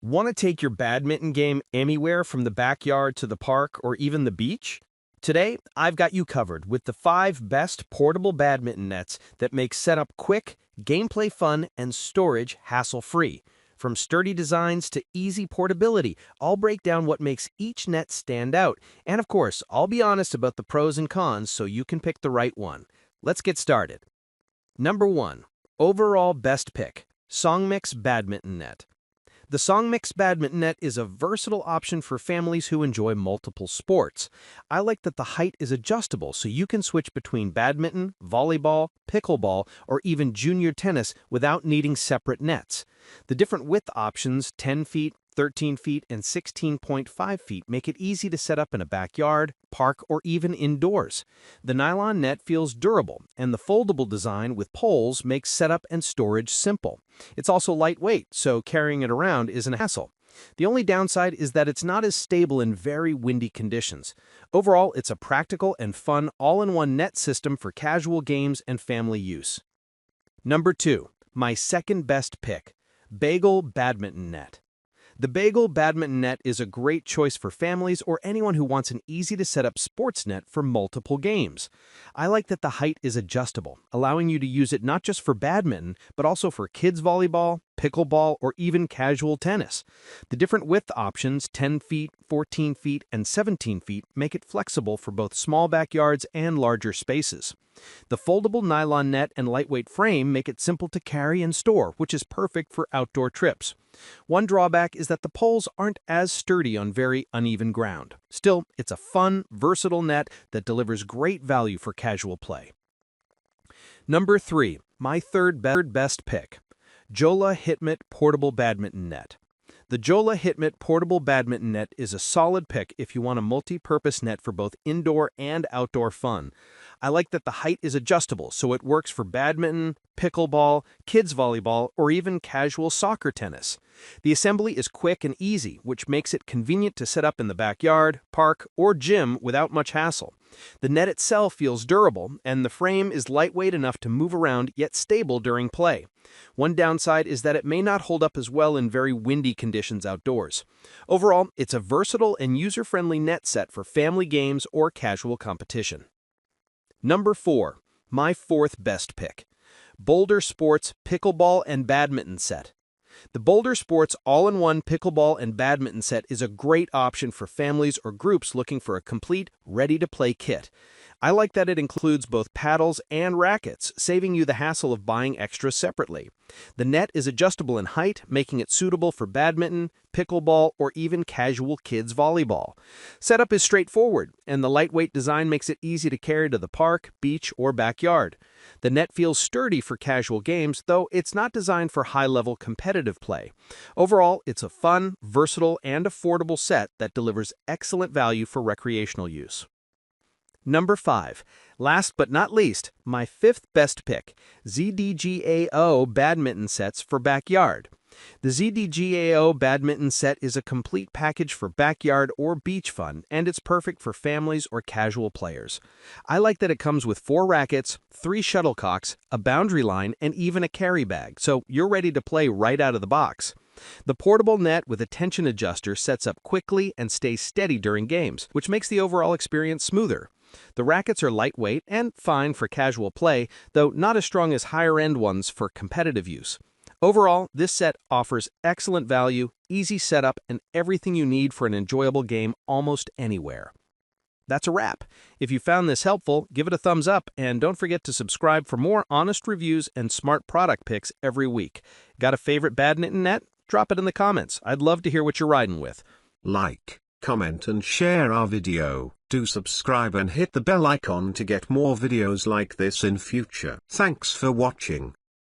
Want to take your badminton game anywhere from the backyard to the park or even the beach? Today, I've got you covered with the 5 best portable badminton nets that make setup quick, gameplay fun, and storage hassle-free. From sturdy designs to easy portability, I'll break down what makes each net stand out. And of course, I'll be honest about the pros and cons so you can pick the right one. Let's get started. Number 1. Overall best pick, Songmix Badminton Net. The Songmix Badminton Net is a versatile option for families who enjoy multiple sports. I like that the height is adjustable so you can switch between badminton, volleyball, pickleball, or even junior tennis without needing separate nets. The different width options, 10 feet, 13 feet, and 16.5 feet, make it easy to set up in a backyard, park, or even indoors. The nylon net feels durable, and the foldable design with poles makes setup and storage simple. It's also lightweight, so carrying it around isn't a hassle. The only downside is that it's not as stable in very windy conditions. Overall, it's a practical and fun all-in-one net system for casual games and family use. Number 2. My second best pick, Bagel Badminton Net. The Bagel Badminton Net is a great choice for families or anyone who wants an easy-to-set-up sports net for multiple games. I like that the height is adjustable, allowing you to use it not just for badminton, but also for kids volleyball, pickleball, or even casual tennis. The different width options, 10 feet, 14 feet, and 17 feet, make it flexible for both small backyards and larger spaces. The foldable nylon net and lightweight frame make it simple to carry and store, which is perfect for outdoor trips. One drawback is that the poles aren't as sturdy on very uneven ground. Still, it's a fun, versatile net that delivers great value for casual play. Number 3. My third best pick, Jola Hitmit Portable Badminton Net. The Jola Hitmit Portable Badminton Net is a solid pick if you want a multi-purpose net for both indoor and outdoor fun. I like that the height is adjustable, so it works for badminton, pickleball, kids volleyball, or even casual soccer tennis. The assembly is quick and easy, which makes it convenient to set up in the backyard, park, or gym without much hassle. The net itself feels durable, and the frame is lightweight enough to move around yet stable during play. One downside is that it may not hold up as well in very windy conditions outdoors. Overall, it's a versatile and user-friendly net set for family games or casual competition. Number 4. My fourth best pick, Boulder Sports Pickleball and Badminton Set. The Boulder Sports all-in-one pickleball and badminton set is a great option for families or groups looking for a complete, ready-to-play kit. I like that it includes both paddles and rackets, saving you the hassle of buying extras separately. The net is adjustable in height, making it suitable for badminton, pickleball, or even casual kids volleyball. Setup is straightforward, and the lightweight design makes it easy to carry to the park, beach, or backyard. The net feels sturdy for casual games, though it's not designed for high-level competitive play. Overall, it's a fun, versatile, and affordable set that delivers excellent value for recreational use. Number 5. Last but not least, my fifth best pick, ZDGAO Badminton Sets for Backyard. The ZDGAO Badminton Set is a complete package for backyard or beach fun, and it's perfect for families or casual players. I like that it comes with 4 rackets, 3 shuttlecocks, a boundary line, and even a carry bag, so you're ready to play right out of the box. The portable net with a tension adjuster sets up quickly and stays steady during games, which makes the overall experience smoother. The rackets are lightweight and fine for casual play, though not as strong as higher-end ones for competitive use. Overall, this set offers excellent value, easy setup, and everything you need for an enjoyable game almost anywhere. That's a wrap. If you found this helpful, give it a thumbs up, and don't forget to subscribe for more honest reviews and smart product picks every week. Got a favorite badminton net? Drop it in the comments. I'd love to hear what you're riding with. Like, comment and share our video. Do subscribe and hit the bell icon to get more videos like this in future. Thanks for watching.